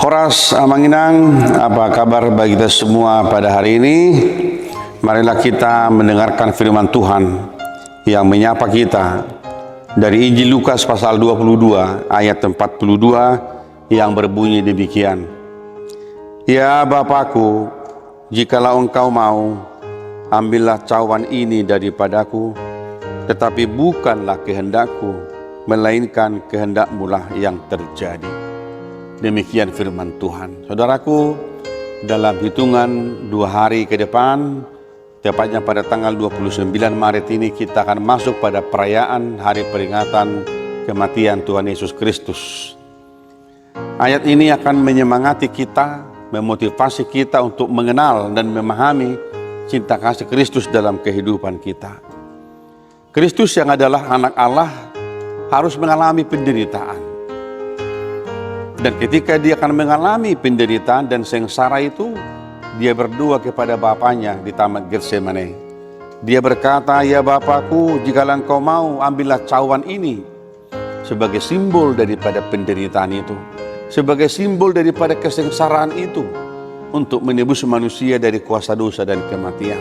Horas Amanginang, apa kabar bagi kita semua pada hari ini? Marilah kita mendengarkan firman Tuhan yang menyapa kita dari Injil Lukas pasal 22 ayat 42 yang berbunyi demikian. Ya Bapakku, jikalau engkau mau, ambillah cawan ini daripadaku, tetapi bukanlah kehendakku, melainkan kehendak-Mu-lah yang terjadi. Demikian firman Tuhan. Saudaraku, dalam hitungan 2 hari ke depan, tepatnya pada tanggal 29 Maret ini, kita akan masuk pada perayaan hari peringatan kematian Tuhan Yesus Kristus. Ayat ini akan menyemangati kita, memotivasi kita untuk mengenal dan memahami cinta kasih Kristus dalam kehidupan kita. Kristus yang adalah anak Allah harus mengalami penderitaan. Dan ketika dia akan mengalami penderitaan dan sengsara itu, dia berdoa kepada Bapaknya di Taman Getsemane. Dia berkata, ya Bapakku, jikalau engkau mau, ambillah cawan ini sebagai simbol daripada penderitaan itu, sebagai simbol daripada kesengsaraan itu, untuk menebus manusia dari kuasa dosa dan kematian.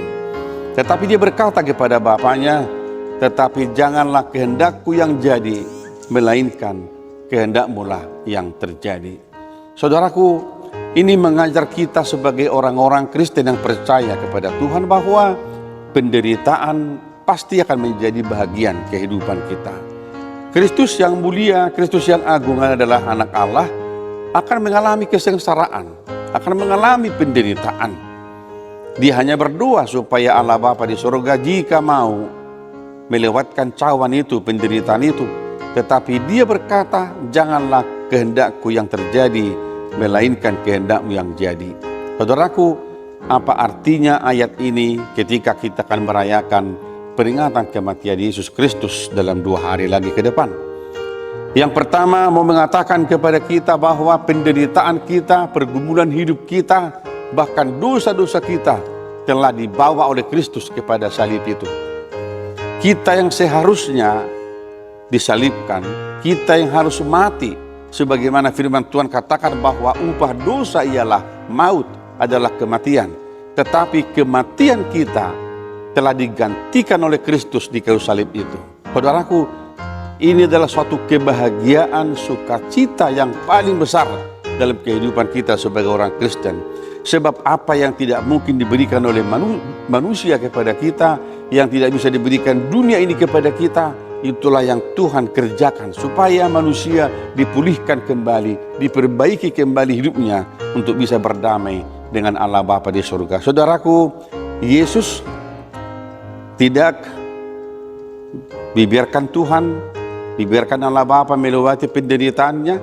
Tetapi dia berkata kepada Bapaknya, tetapi janganlah kehendakku yang jadi, melainkan kehendak-Mu-lah yang terjadi. Saudaraku, ini mengajar kita sebagai orang-orang Kristen yang percaya kepada Tuhan bahwa penderitaan pasti akan menjadi bahagian kehidupan kita. Kristus yang mulia, Kristus yang agung adalah anak Allah, akan mengalami kesengsaraan, akan mengalami penderitaan. Dia hanya berdoa supaya Allah Bapa di surga jika mau melewatkan cawan itu, penderitaan itu. Tetapi dia berkata, janganlah kehendakku yang terjadi, melainkan kehendak-Mu yang jadi. Saudaraku, apa artinya ayat ini ketika kita akan merayakan peringatan kematian Yesus Kristus dalam 2 hari lagi ke depan? Yang pertama, mau mengatakan kepada kita bahwa penderitaan kita, pergumulan hidup kita, bahkan dosa-dosa kita telah dibawa oleh Kristus kepada salib itu. Kita yang seharusnya disalibkan, kita yang harus mati, sebagaimana firman Tuhan katakan bahwa upah dosa ialah maut, adalah kematian. Tetapi kematian kita telah digantikan oleh Kristus di kayu salib itu. Saudaraku, ini adalah suatu kebahagiaan, sukacita yang paling besar dalam kehidupan kita sebagai orang Kristen. Sebab apa yang tidak mungkin diberikan oleh manusia kepada kita, yang tidak bisa diberikan dunia ini kepada kita, itulah yang Tuhan kerjakan supaya manusia dipulihkan kembali, diperbaiki kembali hidupnya untuk bisa berdamai dengan Allah Bapa di surga. Saudaraku, Yesus tidak dibiarkan Tuhan, dibiarkan Allah Bapa melewati penderitaannya.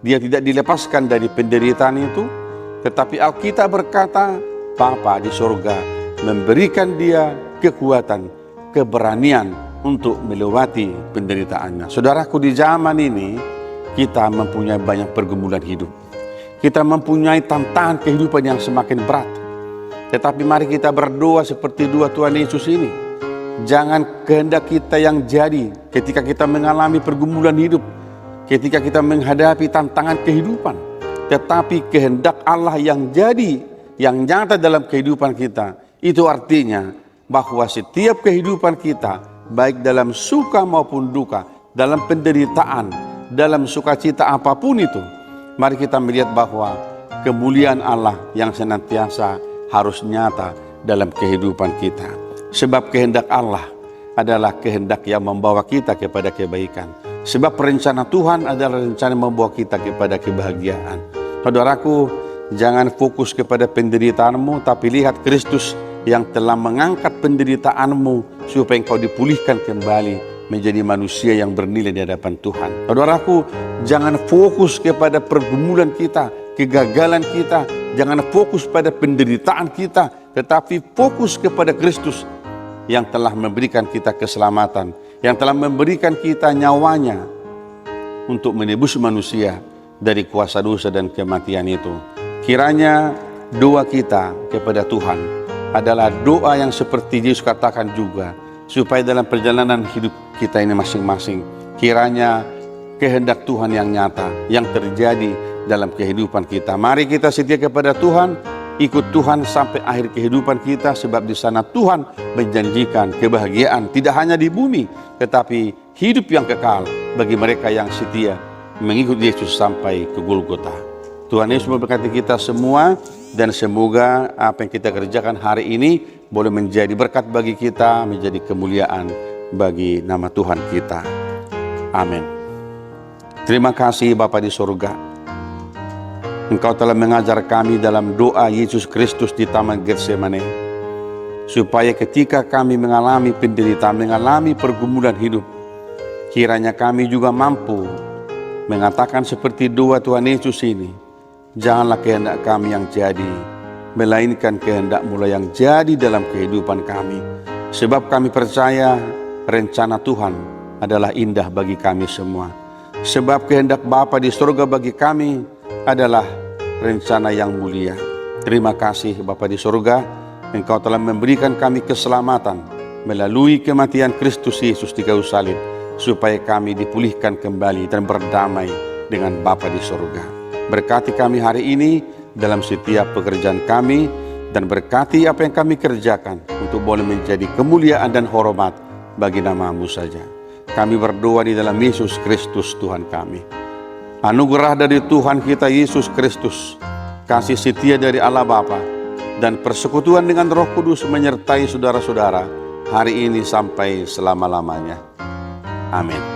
Dia tidak dilepaskan dari penderitaan itu, tetapi Alkitab berkata, Bapa di surga memberikan dia kekuatan, keberanian untuk melewati penderitaannya. Saudaraku, di zaman ini kita mempunyai banyak pergumulan hidup. Kita mempunyai tantangan kehidupan yang semakin berat. Tetapi mari kita berdoa seperti doa Tuhan Yesus ini. Jangan kehendak kita yang jadi ketika kita mengalami pergumulan hidup, ketika kita menghadapi tantangan kehidupan. Tetapi kehendak Allah yang jadi, yang nyata dalam kehidupan kita. Itu artinya bahwa setiap kehidupan kita, baik dalam suka maupun duka, dalam penderitaan, dalam sukacita apapun itu, mari kita melihat bahwa kemuliaan Allah yang senantiasa harus nyata dalam kehidupan kita. Sebab kehendak Allah adalah kehendak yang membawa kita kepada kebaikan. Sebab rencana Tuhan adalah rencana yang membawa kita kepada kebahagiaan. Saudaraku, jangan fokus kepada penderitaanmu, tapi lihat Kristus yang telah mengangkat penderitaanmu supaya engkau dipulihkan kembali menjadi manusia yang bernilai di hadapan Tuhan. Saudaraku, jangan fokus kepada pergumulan kita, kegagalan kita, jangan fokus pada penderitaan kita, tetapi fokus kepada Kristus yang telah memberikan kita keselamatan, yang telah memberikan kita nyawanya untuk menebus manusia dari kuasa dosa dan kematian itu. Kiranya doa kita kepada Tuhan adalah doa yang seperti Yesus katakan juga, supaya dalam perjalanan hidup kita ini masing-masing, kiranya kehendak Tuhan yang nyata, yang terjadi dalam kehidupan kita. Mari kita setia kepada Tuhan, ikut Tuhan sampai akhir kehidupan kita, sebab di sana Tuhan menjanjikan kebahagiaan tidak hanya di bumi, tetapi hidup yang kekal bagi mereka yang setia mengikut Yesus sampai ke Golgota. Tuhan Yesus memberkati kita semua, dan semoga apa yang kita kerjakan hari ini boleh menjadi berkat bagi kita, menjadi kemuliaan bagi nama Tuhan kita. Amin. Terima kasih Bapa di surga. Engkau telah mengajar kami dalam doa Yesus Kristus di Taman Getsemane, supaya ketika kami mengalami penderitaan, mengalami pergumulan hidup, kiranya kami juga mampu mengatakan seperti doa Tuhan Yesus ini, janganlah kehendak kami yang jadi, melainkan kehendak-Mu yang jadi dalam kehidupan kami. Sebab kami percaya rencana Tuhan adalah indah bagi kami semua. Sebab kehendak Bapa di surga bagi kami adalah rencana yang mulia. Terima kasih Bapa di surga, Engkau telah memberikan kami keselamatan melalui kematian Kristus Yesus di kayu salib, supaya kami dipulihkan kembali dan berdamai dengan Bapa di surga. Berkati kami hari ini dalam setiap pekerjaan kami, dan berkati apa yang kami kerjakan untuk boleh menjadi kemuliaan dan hormat bagi nama-Mu saja. Kami berdoa di dalam Yesus Kristus Tuhan kami. Anugerah dari Tuhan kita Yesus Kristus, kasih setia dari Allah Bapa, dan persekutuan dengan Roh Kudus menyertai saudara-saudara hari ini sampai selama-lamanya. Amin.